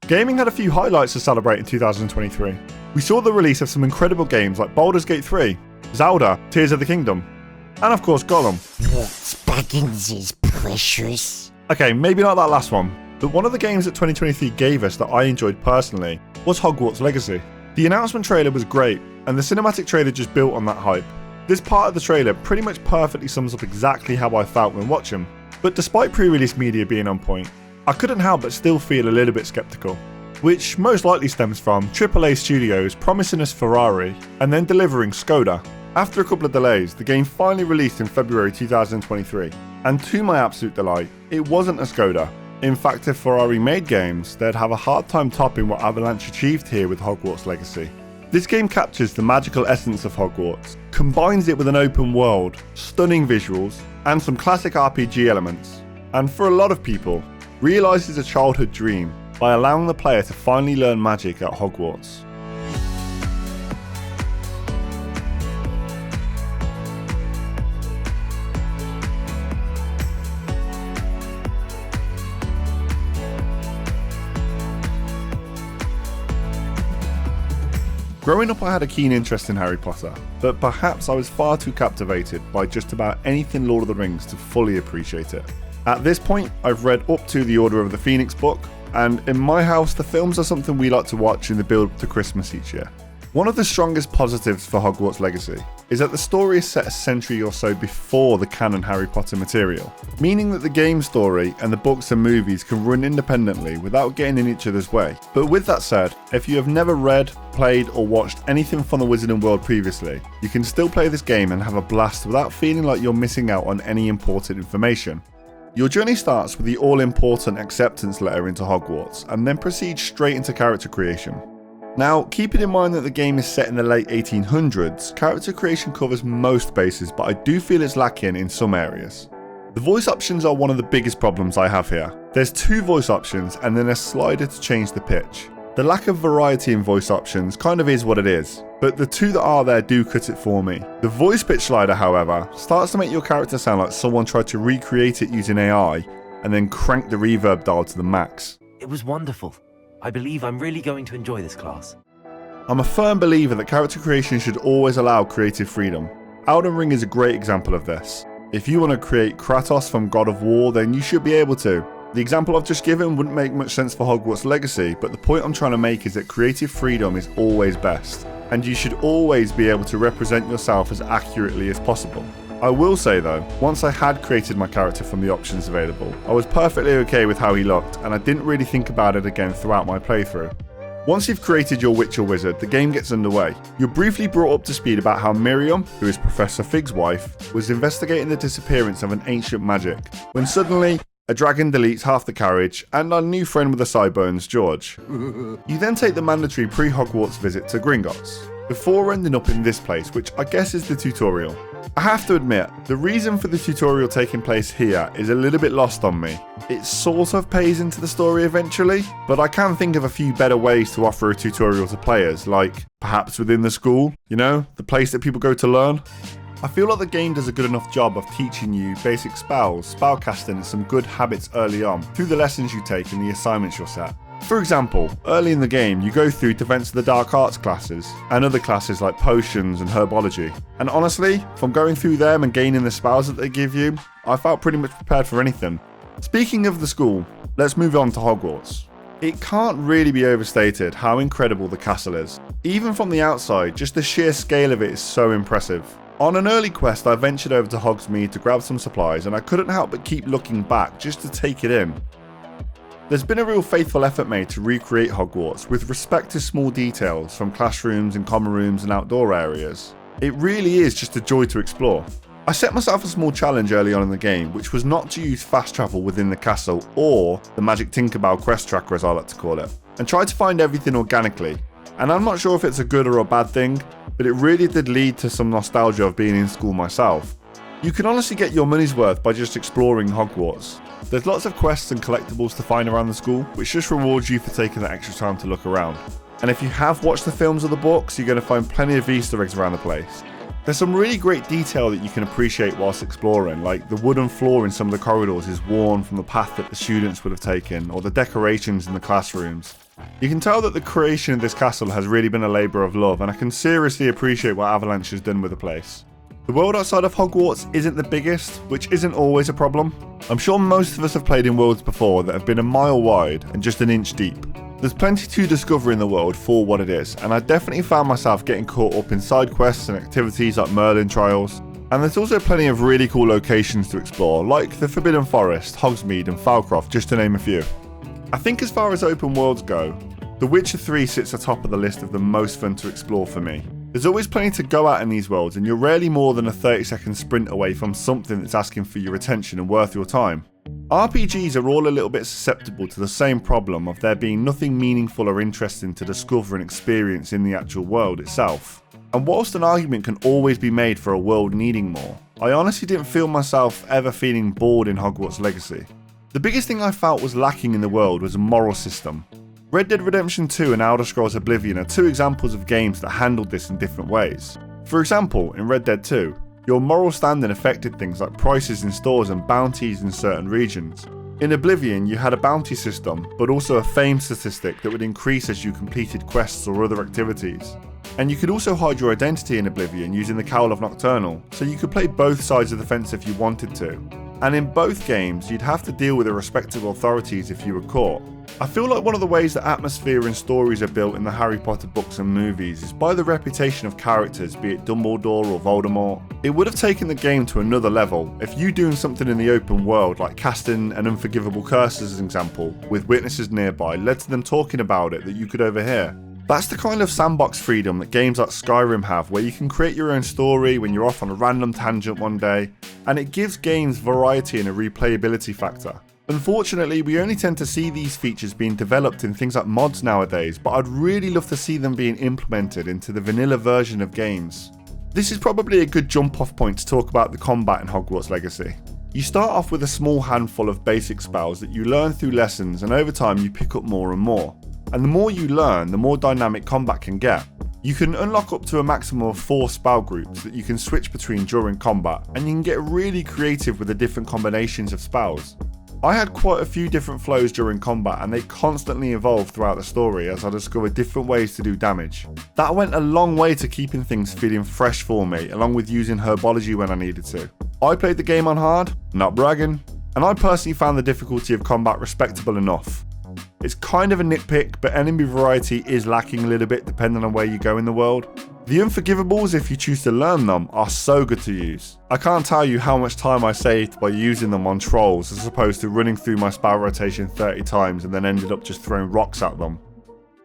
Gaming had a few highlights to celebrate in 2023. We saw the release of some incredible games like Baldur's Gate 3, Zelda, Tears of the Kingdom, and of course Gollum. Baggins is precious. Okay, maybe not that last one, but one of the games that 2023 gave us that I enjoyed personally was Hogwarts Legacy. The announcement trailer was great, and the cinematic trailer just built on that hype. This part of the trailer pretty much perfectly sums up exactly how I felt when watching, but despite pre-release media being on point, I couldn't help but still feel a little bit skeptical, which most likely stems from AAA studios promising us Ferrari and then delivering Skoda. After a couple of delays, the game finally released in February 2023, and to my absolute delight, it wasn't a Skoda. In fact, if Ferrari made games, they'd have a hard time topping what Avalanche achieved here with Hogwarts Legacy. This game captures the magical essence of Hogwarts, combines it with an open world, stunning visuals, and some classic RPG elements, and for a lot of people, realises a childhood dream by allowing the player to finally learn magic at Hogwarts. Growing up I had a keen interest in Harry Potter, but perhaps I was far too captivated by just about anything Lord of the Rings to fully appreciate it. At this point, I've read up to the Order of the Phoenix book, and in my house the films are something we like to watch in the build up to Christmas each year. One of the strongest positives for Hogwarts Legacy is that the story is set a century or so before the canon Harry Potter material, meaning that the game story and the books and movies can run independently without getting in each other's way. But with that said, if you have never read, played or watched anything from the Wizarding World previously, you can still play this game and have a blast without feeling like you're missing out on any important information. Your journey starts with the all-important acceptance letter into Hogwarts and then proceeds straight into character creation. Now, keeping in mind that the game is set in the late 1800s, character creation covers most bases, but I do feel it's lacking in some areas. The voice options are one of the biggest problems I have here. There's 2 voice options and then a slider to change the pitch. The lack of variety in voice options kind of is what it is, but the 2 that are there do cut it for me. The voice pitch slider, however, starts to make your character sound like someone tried to recreate it using AI and then crank the reverb dial to the max. It was wonderful. I believe I'm really going to enjoy this class. I'm a firm believer that character creation should always allow creative freedom. Elden Ring is a great example of this. If you want to create Kratos from God of War, then you should be able to. The example I've just given wouldn't make much sense for Hogwarts Legacy, but the point I'm trying to make is that creative freedom is always best, and you should always be able to represent yourself as accurately as possible. I will say though, once I had created my character from the options available, I was perfectly okay with how he looked, and I didn't really think about it again throughout my playthrough. Once you've created your witch or wizard, the game gets underway. You're briefly brought up to speed about how Miriam, who is Professor Fig's wife, was investigating the disappearance of an ancient magic, when suddenly, a dragon deletes half the carriage, and our new friend with the sideburns, George. You then take the mandatory pre-Hogwarts visit to Gringotts, before ending up in this place, which I guess is the tutorial. I have to admit, the reason for the tutorial taking place here is a little bit lost on me. It sort of pays into the story eventually, but I can think of a few better ways to offer a tutorial to players, like perhaps within the school, you know, the place that people go to learn. I feel like the game does a good enough job of teaching you basic spells, spellcasting and some good habits early on through the lessons you take and the assignments you're set. For example, early in the game you go through Defense of the Dark Arts classes and other classes like potions and herbology, and honestly, from going through them and gaining the spells that they give you, I felt pretty much prepared for anything. Speaking of the school, let's move on to Hogwarts. It can't really be overstated how incredible the castle is. Even from the outside, just the sheer scale of it is so impressive. On an early quest I ventured over to Hogsmeade to grab some supplies and I couldn't help but keep looking back just to take it in. There's been a real faithful effort made to recreate Hogwarts with respect to small details from classrooms and common rooms and outdoor areas. It really is just a joy to explore. I set myself a small challenge early on in the game, which was not to use fast travel within the castle or the Magic Tinkerbell quest tracker as I like to call it, and try to find everything organically. And I'm not sure if it's a good or a bad thing, but it really did lead to some nostalgia of being in school myself. You can honestly get your money's worth by just exploring Hogwarts. There's lots of quests and collectibles to find around the school, which just rewards you for taking that extra time to look around. And if you have watched the films or the books, you're going to find plenty of Easter eggs around the place. There's some really great detail that you can appreciate whilst exploring, like the wooden floor in some of the corridors is worn from the path that the students would have taken, or the decorations in the classrooms. You can tell that the creation of this castle has really been a labour of love, and I can seriously appreciate what Avalanche has done with the place. The world outside of Hogwarts isn't the biggest, which isn't always a problem. I'm sure most of us have played in worlds before that have been a mile wide and just an inch deep. There's plenty to discover in the world for what it is, and I definitely found myself getting caught up in side quests and activities like Merlin trials. And there's also plenty of really cool locations to explore, like the Forbidden Forest, Hogsmeade and Falcroft, just to name a few. I think as far as open worlds go, The Witcher 3 sits atop of the list of the most fun to explore for me. There's always plenty to go at in these worlds, and you're rarely more than a 30-second sprint away from something that's asking for your attention and worth your time. RPGs are all a little bit susceptible to the same problem of there being nothing meaningful or interesting to discover and experience in the actual world itself. And whilst an argument can always be made for a world needing more, I honestly didn't feel myself ever feeling bored in Hogwarts Legacy. The biggest thing I felt was lacking in the world was a moral system. Red Dead Redemption 2 and Elder Scrolls Oblivion are two examples of games that handled this in different ways. For example, in Red Dead 2, your moral standing affected things like prices in stores and bounties in certain regions. In Oblivion, you had a bounty system, but also a fame statistic that would increase as you completed quests or other activities. And you could also hide your identity in Oblivion using the Cowl of Nocturnal, so you could play both sides of the fence if you wanted to. And in both games, you'd have to deal with the respective authorities if you were caught. I feel like one of the ways that atmosphere and stories are built in the Harry Potter books and movies is by the reputation of characters, be it Dumbledore or Voldemort. It would have taken the game to another level if you doing something in the open world like casting an unforgivable curse as an example, with witnesses nearby, led to them talking about it that you could overhear. That's the kind of sandbox freedom that games like Skyrim have, where you can create your own story when you're off on a random tangent one day, and it gives games variety and a replayability factor. Unfortunately, we only tend to see these features being developed in things like mods nowadays, but I'd really love to see them being implemented into the vanilla version of games. This is probably a good jump off point to talk about the combat in Hogwarts Legacy. You start off with a small handful of basic spells that you learn through lessons, and over time you pick up more and more. And the more you learn, the more dynamic combat can get. You can unlock up to a maximum of 4 spell groups that you can switch between during combat, and you can get really creative with the different combinations of spells. I had quite a few different flows during combat, and they constantly evolved throughout the story as I discovered different ways to do damage. That went a long way to keeping things feeling fresh for me, along with using herbology when I needed to. I played the game on hard, not bragging, and I personally found the difficulty of combat respectable enough. It's kind of a nitpick, but enemy variety is lacking a little bit depending on where you go in the world. The unforgivables, if you choose to learn them, are so good to use. I can't tell you how much time I saved by using them on trolls as opposed to running through my spell rotation 30 times and then ended up just throwing rocks at them.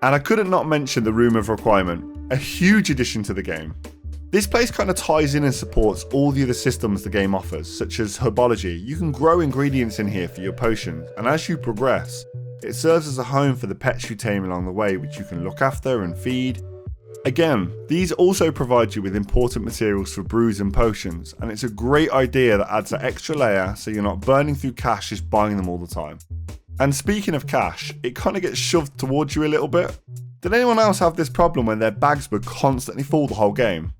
And I couldn't not mention the Room of Requirement, a huge addition to the game. This place kind of ties in and supports all the other systems the game offers, such as herbology. You can grow ingredients in here for your potions, and as you progress, it serves as a home for the pets you tame along the way, which you can look after and feed. Again, these also provide you with important materials for brews and potions, and it's a great idea that adds an extra layer so you're not burning through cash just buying them all the time. And speaking of cash, it kind of gets shoved towards you a little bit. Did anyone else have this problem when their bags were constantly full the whole game?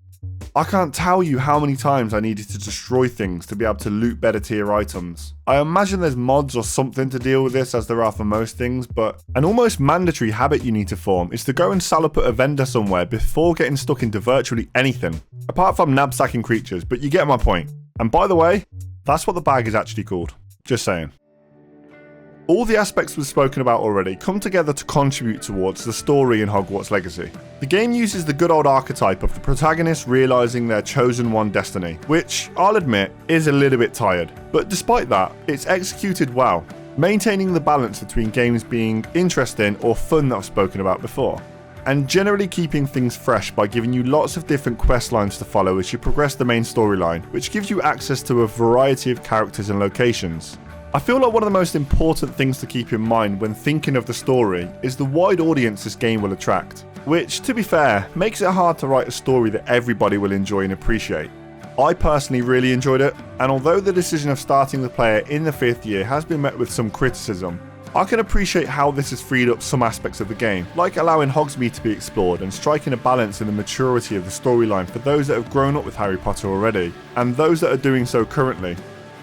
I can't tell you how many times I needed to destroy things to be able to loot better tier items. I imagine there's mods or something to deal with this as there are for most things, but an almost mandatory habit you need to form is to go and salop at a vendor somewhere before getting stuck into virtually anything, apart from knapsacking creatures, but you get my point. And by the way, that's what the bag is actually called. Just saying. All the aspects we've spoken about already come together to contribute towards the story in Hogwarts Legacy. The game uses the good old archetype of the protagonist realising their chosen one destiny, which, I'll admit, is a little bit tired. But despite that, it's executed well, maintaining the balance between games being interesting or fun that I've spoken about before, and generally keeping things fresh by giving you lots of different quest lines to follow as you progress the main storyline, which gives you access to a variety of characters and locations. I feel like one of the most important things to keep in mind when thinking of the story is the wide audience this game will attract, which, to be fair, makes it hard to write a story that everybody will enjoy and appreciate. I personally really enjoyed it, and although the decision of starting the player in the 5th year has been met with some criticism, I can appreciate how this has freed up some aspects of the game, like allowing Hogsmeade to be explored and striking a balance in the maturity of the storyline for those that have grown up with Harry Potter already, and those that are doing so currently.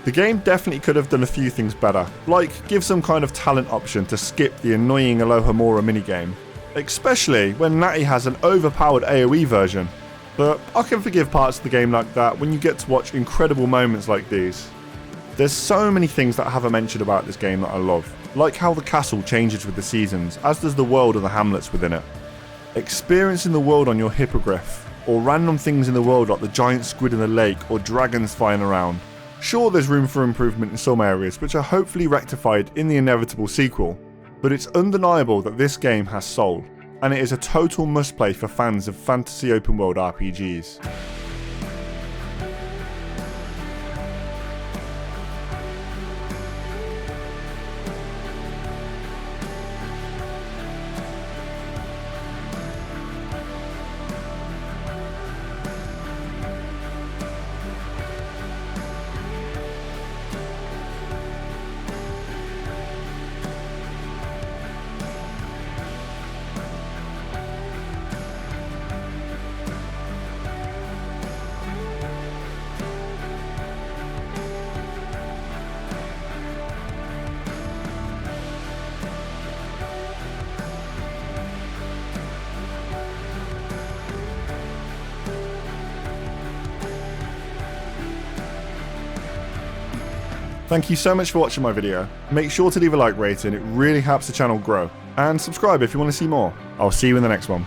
The game definitely could have done a few things better, like give some kind of talent option to skip the annoying Alohomora minigame, especially when Natty has an overpowered AoE version. But I can forgive parts of the game like that when you get to watch incredible moments like these. There's so many things that I haven't mentioned about this game that I love, like how the castle changes with the seasons, as does the world and the hamlets within it. Experiencing the world on your hippogriff, or random things in the world like the giant squid in the lake or dragons flying around. Sure, there's room for improvement in some areas, which are hopefully rectified in the inevitable sequel, but it's undeniable that this game has soul, and it is a total must-play for fans of fantasy open world RPGs. Thank you so much for watching my video. Make sure to leave a like rating, it really helps the channel grow. And subscribe if you want to see more. I'll see you in the next one.